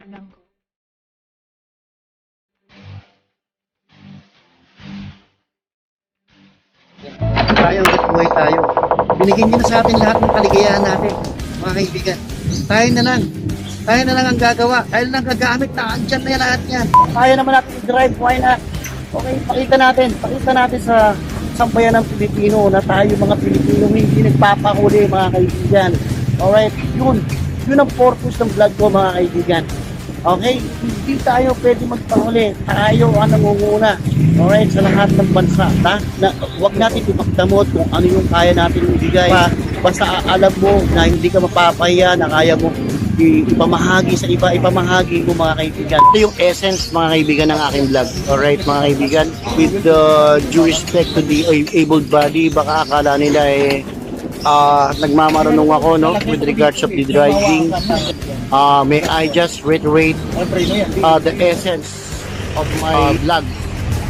Tayo, buhay tayo. Binigyan niyo na sa atin lahat ng kaligayahan natin, mga kaibigan. Tayo na lang. Tayo na lang ang gagawa. Tayo na lang gagamit na. Andyan na yan lahat yan. Tayo naman natin i-drive. Why not? Okay, pakita natin. Pakita natin sa sambayan ng Pilipino na tayo mga Pilipino hindi nagpapahuli, mga kaibigan. Alright? Yun ang purpose ng vlog ko, mga kaibigan. Okay? Hindi tayo pwede magpahuli. Tayo ang nangunguna. Alright? Sa lahat ng bansa. Huwag natin ipagdamot kung ano yung kaya natin ibigay. Basta alam mo na hindi ka mapapahiya, na kaya mo ipamahagi sa iba, ipamahagi mo, mga kaibigan. Ito yung essence, mga kaibigan, ng aking vlog. Alright, mga kaibigan, with due respect to the able body, baka akala nila nagmamarunong ako, no, with regards of the driving. May I just reiterate the essence of my vlog.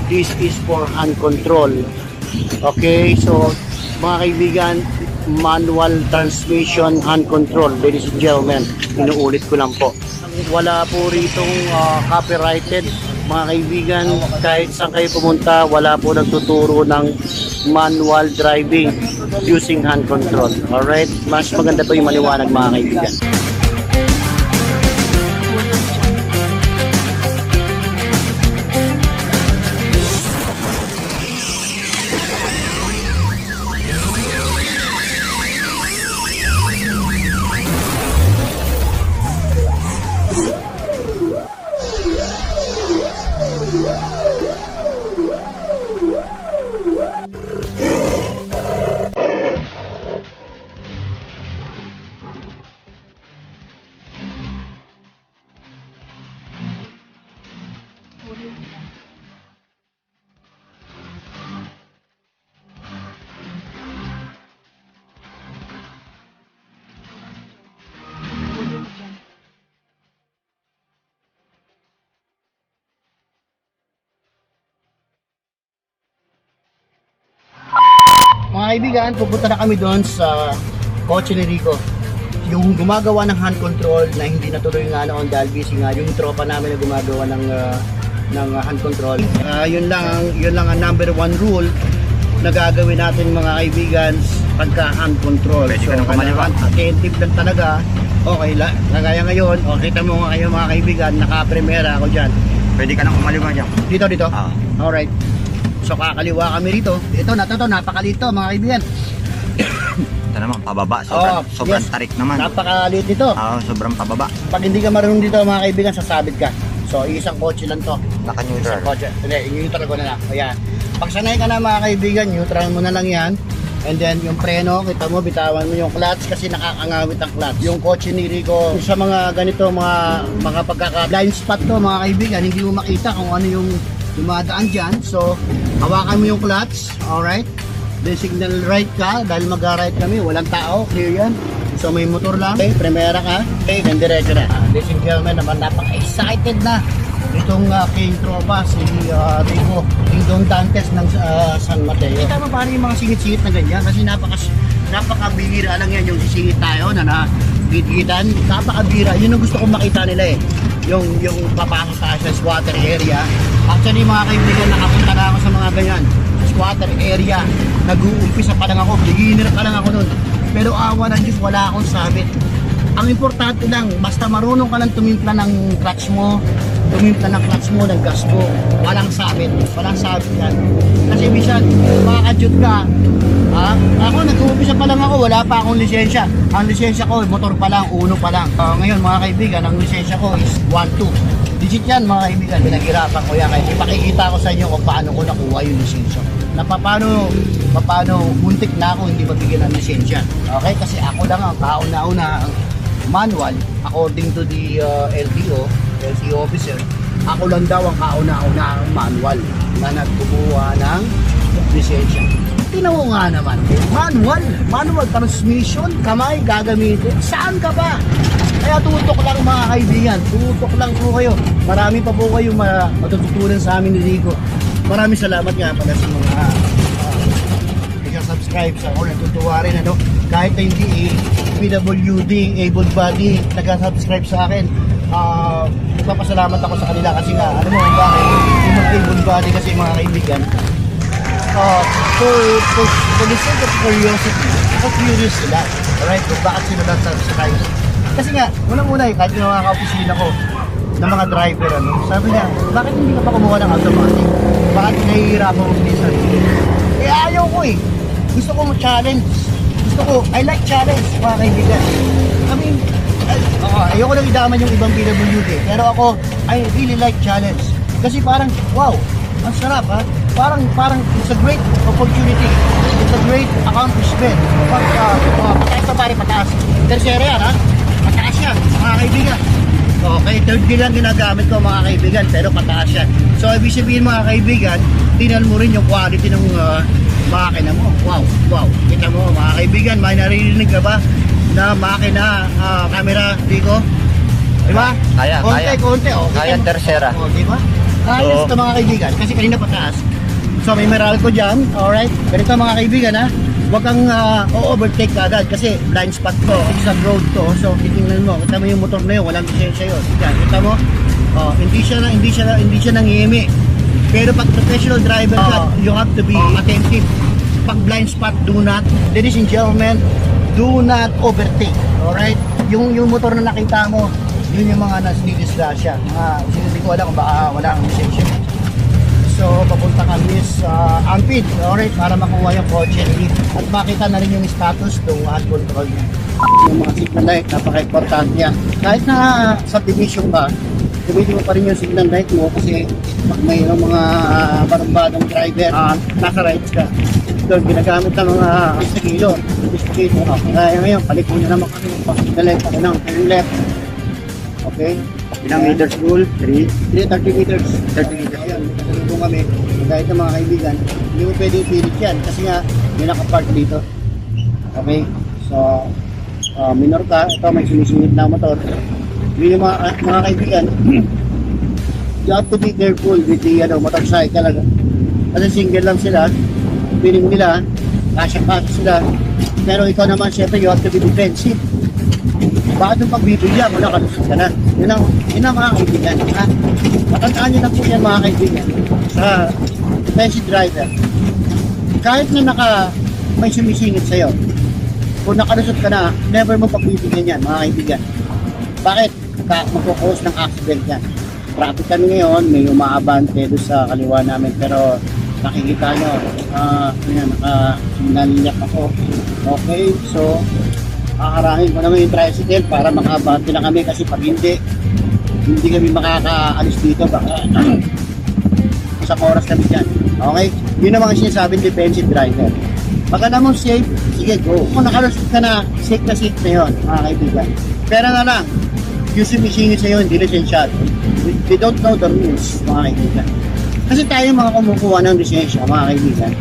This is for hand control. Okay, so mga kaibigan, manual transmission, hand control, ladies and gentlemen, inuulit ko lang po. Wala po ritong copyrighted, mga kaibigan. Kahit saan kayo pumunta, wala po nagtuturo ng manual driving using hand control. Alright, mas maganda po yung maliwanag, mga kaibigan. Mga kaibigan, pupunta na kami doon sa kotse ni Rico. Yung gumagawa ng hand control na hindi natuloy nga noon dahil busy nga yung tropa namin na gumagawa ng hand control. Yun lang ang number one rule na gagawin natin, mga kaibigan, pagka hand control. Pwede ka nang kumaliwa. Attentive lang talaga. Okay, kagaya ngayon, kita mo nga kayo, mga kaibigan, naka-primera ako dyan. Pwede ka nang kumaliwa dyan. Dito? Oo. Alright. So kakaliwa kami rito. Ito, napakalito, mga kaibigan. Ito naman, pababa. Sobrang yes. tarik naman. Napakalit nito. Oo, sobrang pababa. Pag hindi ka marunong dito, mga kaibigan, sasabit ka. So, isang kotse lang to. Naka-neutral. Isang kotse. Hindi, neutral ko na lang. Ayan. Pag sanay ka na, mga kaibigan, neutral mo na lang yan. And then, yung preno, kita mo, bitawan mo yung clutch kasi nakakangawit ang clutch. Yung kotse ni Rico, sa mga ganito, mga pagkaka-blind spot to, mga kaibigan, hindi mo makita kung ano yung dumadaan dyan. So, hawakan mo yung clutch. Alright. Then signal right ka dahil mag-right kami, walang tao, clear yan. So may motor lang, okay, primera ka, okay, then diretso na. Ladies and gentlemen, naman napaka-excited na itong king tropa, si Rico, Dingdong Dantes ng San Mateo. Kita mo paano yung mga singit-singit na ganyan kasi napakabihira lang yan yung sisingit tayo na nabighitan, napakabihira. Yun ang gusto kong makita nila yung papasok tayo sa squatter area. Actually, mga kaibigan, nakapunta na ako sa mga ganyan squatter area. Nag-uumpisa pa lang ako, beginner pa lang ako nun. Pero awa ng Diyos, wala akong sabit. Ang importante lang, basta marunong ka lang tumimpla ng clutch mo, ng gas mo, walang sabit yan. Kasi minsan, makakadyot ka, ako nag-uumpisa pa lang ako, wala pa akong lisensya. Ang lisensya ko, motor pa lang, uno pa lang. Ngayon, mga kaibigan, ang lisensya ko is 1-2. Digit yan, mga kaibigan, pinaghirapan ko yan. Kaya ipakikita ko sa inyo kung paano ko nakuha yung lisensya. Na paano muntik na ako hindi mabigyan ng lisensya. Okay, kasi ako lang ang kauna-una manual according to the LTO officer. Ako lang daw ang kauna-una manual na nagbubuha ng lisensya. Tinaw nga naman, manual transmission, kamay gagamitin. Saan ka ba? Kaya tutok lang, mga kaibigan, tutok lang po kayo. Marami pa po kayo matututunan sa amin ni Rico. Maraming salamat nga pala sa mga nag-subscribe sa ako, natutuwa rin, kahit na hindi PWD, able body, nag-subscribe sa akin. Nagpapasalamat ako sa kanila kasi nga, ano mo, bakit? Yung mga able body kasi mga kaibigan. For the sake of curiosity, so curious sila. Alright, kung bakit sila sa tayo. Kasi nga, unang-una kahit yung mga ka-opisina ko, ng mga driver, ano, sabi niya, bakit hindi ka pa kumuha ng automatic? Bakit nahihirapan mo sa sarili? Eh, ayaw ko eh. Gusto ko mag-challenge. I like challenge, mga kaibigan. I mean, ayoko nang idaman yung ibang PWD. Pero ako, I really like challenge. Kasi parang, wow, ang sarap ha. Parang it's a great opportunity. It's a great accomplishment. Pataas na pare, pataas. Tercera yan ha. Pataas yan, mga kaibigan. Okay, third gear lang ginagamit ko mga kaibigan, pero pataas yan. So, ibig sabihin mga kaibigan, tingnan mo rin yung quality ng makina mo. Wow. Kita mo mga kaibigan, may naririnig ka ba na makina, camera, Rico? Diba? Kaya. Konti. Okay. Kaya tercera. Diba? Ayos ito mga kaibigan, kasi kanina pataas. So, may Meralco dyan, alright? Ganito mga kaibigan ha. Huwag kang o-overtake ka agad kasi blind spot to, it's a road to. So titingnan mo, kita mo yung motor na yun, walang lisensya yun. Kita mo, hindi siya nangihimi. Pero pag professional driver ka, you have to be attentive. Pag blind spot, do not, ladies and gentlemen, do not overtake. Alright? Yung motor na nakita mo, yun yung mga nasdisgrasya. Hindi ko alam kung baka walang lisensya. So, papunta kami sa Ampid, alright, para makuha yung kotse at makita na rin yung status ng control niya. Yung mga signal light, napaka-importante yan. Kahit na sa division ba, gamitin mo pa rin yung signal light mo kasi pag mayroong mga barumbadong driver, nasa rights ka. So, ginagamit ng mga sigilo. Kaya ngayon, palit mo na naman kami ng signal light, ako ng left. Okay? Ilang meters rule? 30 meters. 30 meters. Ayan, nakasalubong kami. Kahit ng mga kaibigan, hindi mo pwedeng pilit yan kasi nga may nakapark dito. Okay? So, minor ka, ito may sumisingit na motor. Yung mga kaibigan, you have to be careful with the motorcycle. Kasi single lang sila, feeling nila, kasya-kasya sila. Pero ikaw naman, syempre, you have to be defensive. Bakit yung pagbibigyan mo, nakalusot ka na? Yun ang mga kaibigan. Matandaan nyo na po yan mga kaibigan. Sa defensive driver, kahit na may sumisingit sa'yo, kung nakalusot ka na, never mo pagbibigyan yan mga kaibigan. Bakit? Magkukos ng accident yan. Traffic kami ngayon, may umaabante doon sa kaliwa namin, pero nakikita nyo, naliyak ako. Okay, so haharangin ko naman yung tricycle para makaabante na kami kasi pag hindi kami makakaalis dito baka isang oras kami dyan. Okay? Yun naman ang sinasabing defensive driver. Pagka naman safe, sige go. Kung nakalusot ka na, safe na yun mga kaibigan. Pero na lang, yung sumisingit sa'yo hindi lisensyado. They don't know the rules mga kaibigan. Kasi tayo mga kumukuha ng lisensya mga kaibigan.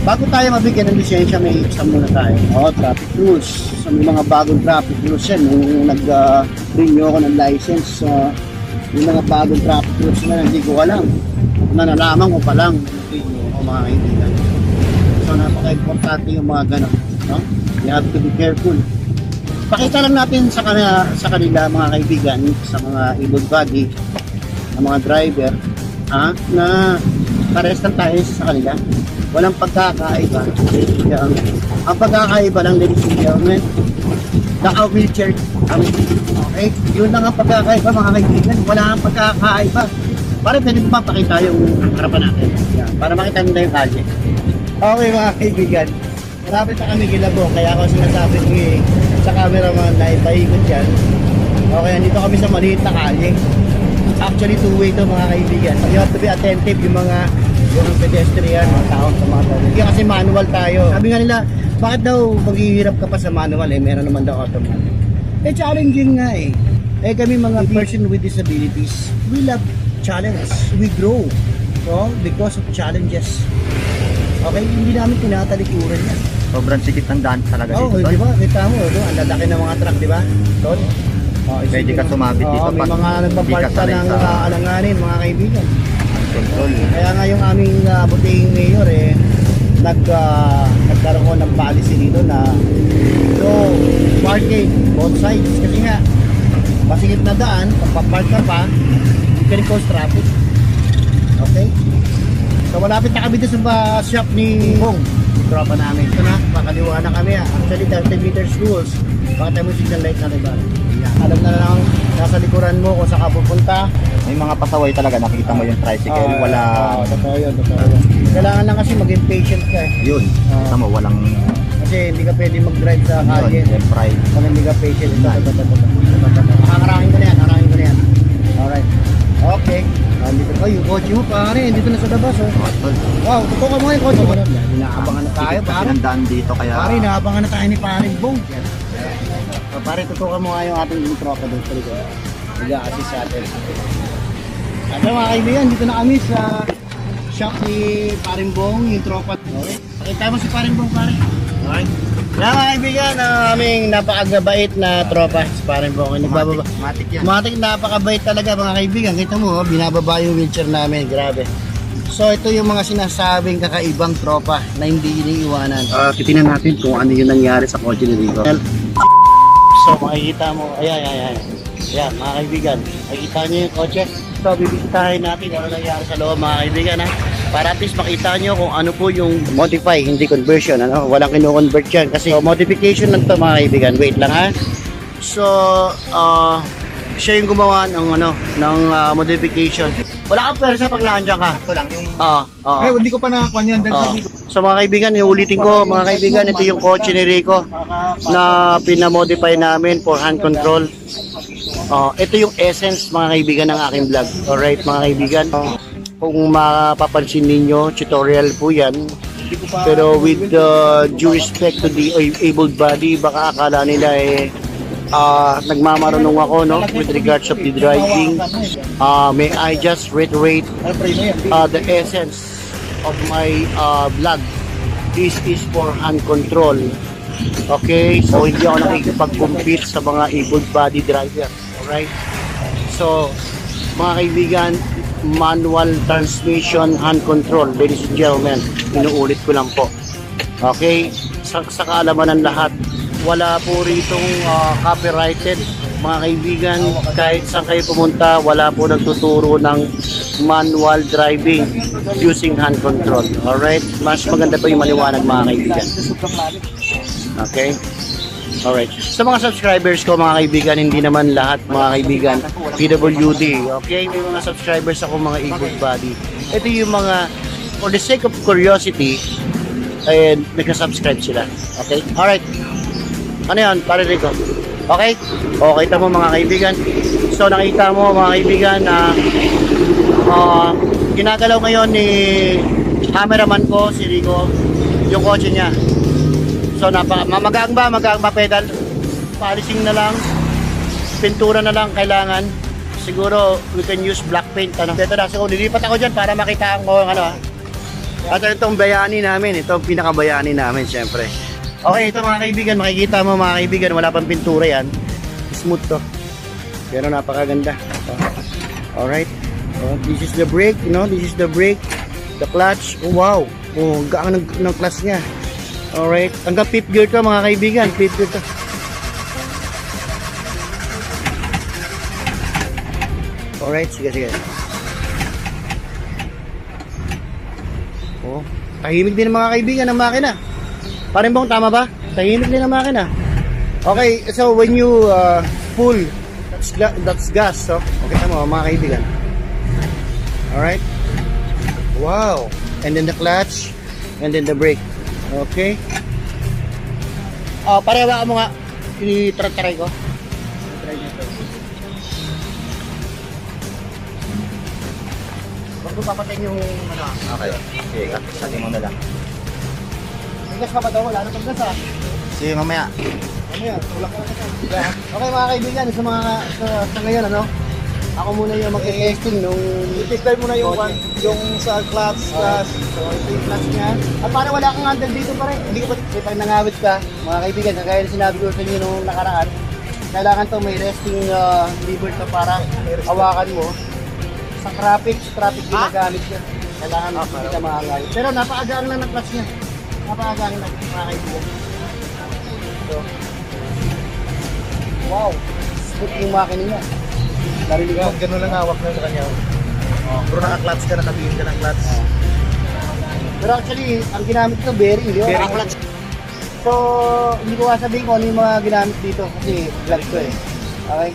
Bago tayo mabigyan ng lisensya, may exam muna tayo. Traffic rules. So, may mga bagong traffic rules yan. Nung nag-renew ako ng license, yung mga bagong traffic rules na hindi ko alam. Nalaman ko pa lang yung mga kaibigan. So, napaka-importante yung mga gano'n. No? You have to be careful. Pakita lang natin sa kanila mga kaibigan, sa mga able body, ng mga driver, na pares lang tayo sa kanila. Walang pagkakaiba. Ang pagkakaiba lang, ladies and gentlemen, naka-wheelchair kami. Okay? Yun lang ang pagkakaiba mga kaibigan. Wala ang pagkakaiba. Para pwede pa pakita yung harapan natin. Yan. Para makita nila yung kalye. Okay mga kaibigan. Marapit na kami Gilabong. Kaya ako sinasabi ko sa cameraman na ipaikot yan. Okay, nandito kami sa maliit na kalye. Actually, two-way to mga kaibigan. You have to be attentive yung pedestrian, mga tao sa mga tao. Hindi kasi manual tayo. Sabi nga nila, bakit daw maghihirap ka pa sa manual meron naman daw automatic. Challenging nga kami mga person with disabilities, we love challenge. We grow, because of challenges. Okay, hindi namin tinatalikuran yan. Sobrang sikip ng daan talaga dito. Di ba? Kita mo, ang lalaki ng mga truck, di ba? Tol? Pwede ka sumabit dito may mga nagpaparta ng alanganin, mga kaibigan. Control. Kaya nga yung aming butihing mayor nagkaroon ng policy dito na no parking both sides kasi nga masikip na daan, pagpapark ka pa, you can cause traffic. Okay? So malapit na kami dito sa shop ni Bong. Tropa namin. Ito na, pakaliwa na kami. Actually, 30 meters rules. Bakit mo signal light na riba? Alam na lang, nasa likuran mo kung saan ka pupunta. May mga pasaway talaga, nakikita mo yung tricycle, wala... Totoo yun, totoo yun. Kailangan lang kasi maging patient ka eh. Yun, kita mo, walang... Kasi hindi ka pwede mag-drive sa kalye. Yun, pride. Pag hindi ka patient, ito. Hakarangin ko na yan, hakarangin ko na yan. Alright. Okay. Dito pa, yung kotse mo pare, dito na sa labas oh. Wow, tutukan mo nga yung kotse mo. Inaabangan na tayo pare. Sinandaan dito, kaya... Pare, inaabangan na tayo ni pare Bong. Pare, tutukan mo nga yung ating tropa doon sa likod. Nag-a-assist sa atin. At mga kaibigan, dito na kami sa shop ni Paring Bong, yung tropa. Okay. Pakita mo si Paring Bong, pare. Okay. Kaya mga kaibigan, aming napakagabait na tropa si Paring Bong. Nagbababa. Matik yan. Matik, napakabait talaga mga kaibigan. Kita mo, binababa yung wheelchair namin. Grabe. So ito yung mga sinasabing kakaibang tropa na hindi iniiwanan. Titingnan natin kung ano yung nangyari sa kotse ni Rico. So makikita mo, ayan. Ayan mga kaibigan, makikita nyo yung kotse. So bibisitahin natin ano nangyari sa loob mga kaibigan ha. Para at least makita nyo kung ano po yung modify, hindi conversion. Ano? Walang kino-convert yan. Kasi modification lang to mga kaibigan. Wait lang ha. So, siya yung gumawa ng modification. Wala kang pwersa pag naandyan ka. Ito lang yung... Hindi ko pa nakakuha yan. So mga kaibigan, iulitin ko mga kaibigan, ito yung kotse ni Rico na pinamodify namin for hand control. Ito yung essence mga kaibigan ng aking vlog. Alright mga kaibigan. Kung mapapansin ninyo, tutorial po yan. Pero with due respect to the able body, baka akala nila nagmamarunong ako with regards of the driving. May I just reiterate the essence of my vlog. This is for hand control. Okay? So hindi ako nakikipag-compete sa mga able body driver. Alright? So mga kaibigan, manual transmission hand control, ladies and gentlemen, inuulit ko lang po. Okay? Sa kaalaman ng lahat, wala po ritong copyrighted mga kaibigan. Kahit saan kayo pumunta, wala po nagtuturo ng manual driving using hand control. Alright? Mas maganda pa yung maliwanag mga kaibigan. Okay? Alright. Sa mga subscribers ko mga kaibigan, hindi naman lahat mga kaibigan PWD. Okay? May mga subscribers ako mga able body. Ito yung mga, for the sake of curiosity, nagka-subscribe sila. Okay? Alright. Ano yan? Pare Rico. Okay? O, kita mo mga kaibigan. So, nakita mo mga kaibigan na ginagalaw ngayon ni cameraman ko, si Rico, yung kotse niya. So, magaang ba pedal? Polishing na lang. Pintura na lang kailangan. Siguro, we can use black paint. Ito na, so lilipat ako dyan para makita ko At itong bayani namin, itong pinakabayani namin, syempre. Okay, ito mga kaibigan, makikita mo mga kaibigan, wala pang pintura yan. Smooth to. Pero napakaganda. Alright. This is the brake, this is the brake. The clutch. Oh, wow. Oh, gaan ng clutch niya. Alright. Hanggang fifth gear to mga kaibigan. Fifth gear to. Alright, sige. Oh, tahimik din mga kaibigan ng makina. Paring Bong, tama ba? Tahimik din ang makina. Okay, so when you pull, that's gas. So, okay mo mga kaibigan. Alright. Wow. And then the clutch. And then the brake. Okay. Parewa mo nga. I-try ko. Try nito. Bago papatayin yung Okay. Sige, sabi mo na lang. Gas pa ba daw? Wala na pag gas ah. Sige, mamaya. Mamaya, tulak ko na ito. Okay mga kaibigan, sa ngayon ako muna yung mag-testing nung i-try muna yung sa clutch. So ito yung clutch niya. At para wala kang handle dito pa rin. Hindi ko pag nangawit ka, mga kaibigan, kagaya na sinabi ko sa inyo nung nakaraan, kailangan to may resting lever to para hawakan mo. Sa traffic ginagamit siya. Kailangan hindi ka makakawit. Pero napaagaan lang ng clutch niya. Napakagang mga kaibigan. So, wow, smooth yung makina niya. Narinig mo? Ganun lang hawak na sa kanya. Pero naka-clutch ka, nakabihin ka ng clutch. Pero actually, ang ginamit ko, bearing, di ba? Bearing. Naka-clutch. So, hindi ko sabihin kung ano yung mga ginamit dito kasi vlog ko eh. Okay?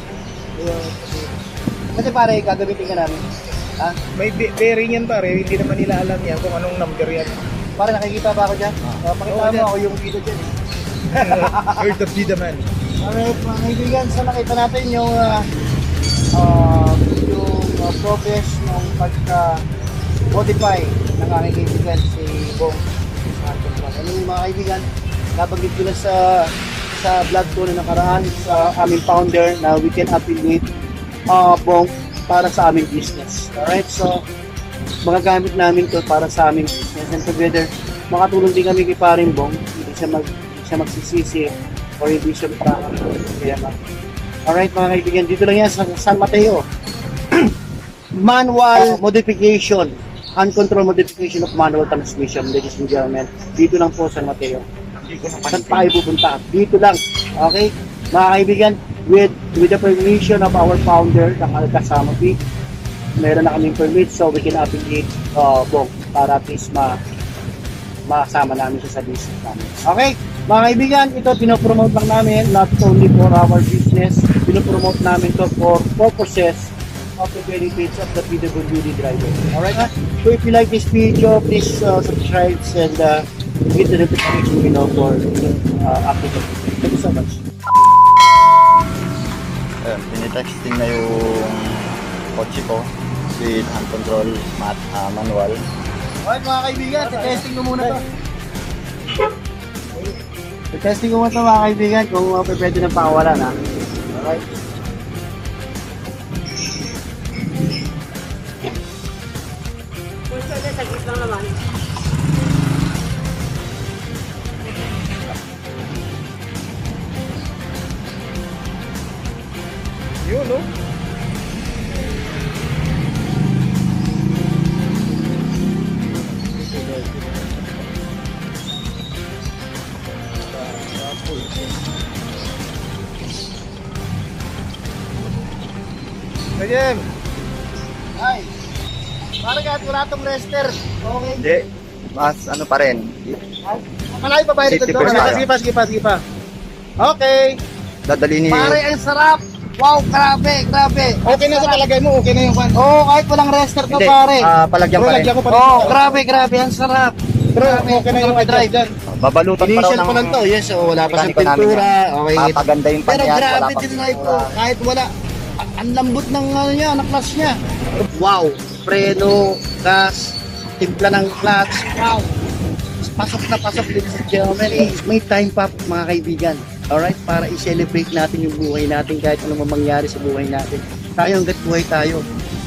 Kasi pare, gagamitin ka namin. Ha? May bearing yan pare, hindi naman nila alam yan kung anong number yan. Pare, nakikita ba ako dyan? Pakita Oo, mo dyan. ako yung video dyan. Earth of the man. Alright, mga kaibigan, so nakita natin yung progress ng pagka-modify ng aking kaibigan si Bong. Ano yung mga kaibigan, nabanggit ko na sa vlog ko na nakaraan sa aming founder na we can affiliate Bong para sa aming business. Alright, so mga gamit namin to para sa aming business and together makatulong din kami kay paring Bong, hindi siya magsisisi or hindi siya makakaya. Alright mga kaibigan, dito lang yan sa San Mateo. Manual modification, uncontrolled modification of manual transmission, ladies and gentlemen. Dito lang po San Mateo. Saan tayo pupunta? Dito lang. Okay? Mga kaibigan, with the permission of our founder, ng Alcasama Peak, meron na kaming permit so we can affiliate Bong para at least makasama namin siya sa business namin. Okay? Mga kaibigan, ito pinopromote lang namin, not only for our business, pinopromote namin to for purposes of the benefits of the PWD driver. Alright? So if you like this video, please subscribe and hit the notification for update. Thank you so much. Ayun, tinitesting na yung kotse ko with hand control manual. Alright mga kaibigan, testing ko muna to. Testing ko muna to mga kaibigan kung pwede ng pakawalan ha. Alright. Saglit lang naman. Yun, no? Ganyan. Ay, parang kahit wala tong rester. Okay. Hindi. Mas ano pa rin. Ay, malayo pa bayad ito. 50%. Sige pa. Okay. Dadali ni... Pare, ang sarap. Wow, grabe. Okay na sa palagay mo, okay na yung fan. Oo, kahit walang rester to Hindi, pare. palagyan pa rin. Oo, grabe, ang sarap. Pero okay na yung drive dyan. Babalutan pa raw Initial ng... pa lang to, yes, wala pa siyang mekaniko namin pintura. yan. Okay. Papaganda yung Pero panyan, grabe wala pang din na ito, pintura. kahit wala. Ang lambot ng ano niya, ng clutch niya. Wow, preno, gas, timpla ng clutch. Wow. Pasok na pasok, ladies and gentlemen. May time pa mga kaibigan. Alright, para i-celebrate natin yung buhay natin kahit ano mangyari sa buhay natin. Tayo hanggat buhay tayo.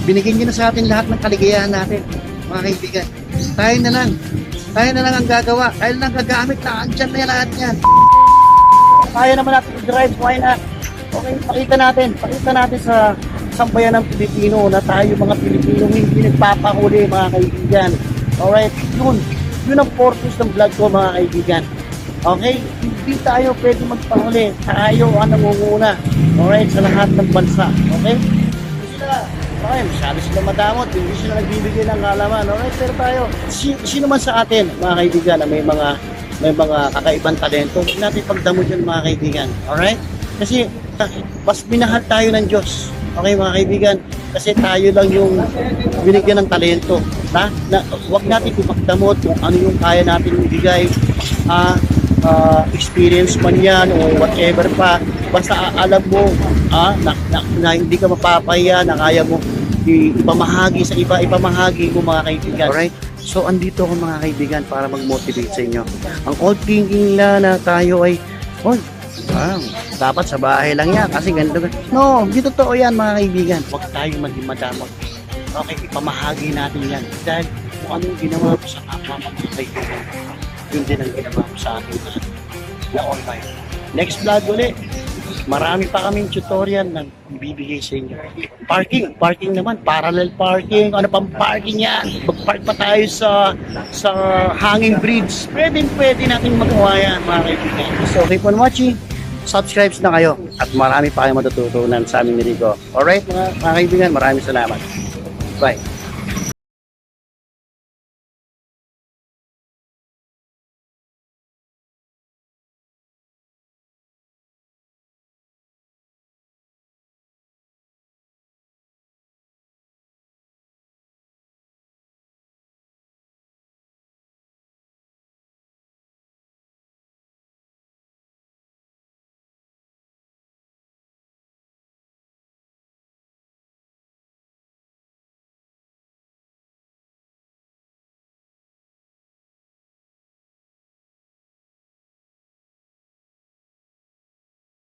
Binigyan niyo na sa atin lahat ng kaligayahan natin, mga kaibigan. Tayo na lang ang gagawa. Tayo na lang gagamit na. Andyan na yan lahat yan. Kaya naman natin i-drive. Why not? Okay, pakita natin sa sambayan ng Pilipino na tayo mga Pilipino hindi nagpapahuli mga kaibigan. Alright, yun ang purpose ng vlog ko mga kaibigan. Okay, hindi tayo pwede magpahuli. Tayo ang nangunguna. Alright, sa lahat ng bansa. Okay? Masyado sila madamot. Hindi sila nagbibigay ng kalaman. Alright, pero tayo. Sino man sa atin mga kaibigan na may mga kakaibang talento, huwag natin pagdamot yun mga kaibigan. Alright? Kasi mas minahal tayo ng Diyos. Okay mga kaibigan? Kasi tayo lang yung binigyan ng talento. Huwag natin ipagdamot kung ano yung kaya natin ibigay. Experience man yan o whatever pa. Basta alam mo na hindi ka mapapahiya, na kaya mo ipamahagi sa iba, ipamahagi mo mga kaibigan. Alright? So andito ako mga kaibigan para mag-motivate sa inyo. Ang old thinking na tayo ay, dapat sa bahay lang yan kasi ganito. No, di totoo yan mga kaibigan. Huwag tayo madamot. Okay, ipamahagi natin yan. Dahil kung anong ginawa mo sa kapwa mga kaibigan, yun din ang ginawa mo sa ating na online. Next vlog ulit. Marami pa kaming tutorial na bibigay sa inyo. Parking naman, parallel parking, ano pang parking yan. Mag-park pa tayo sa hanging bridge. Pwede natin magawa yan mga kaibigan. So keep on watching. subscribe na kayo at marami pa kayong matututunan sa amin ni Rico. Alright mga kaibigan, maraming salamat. Bye.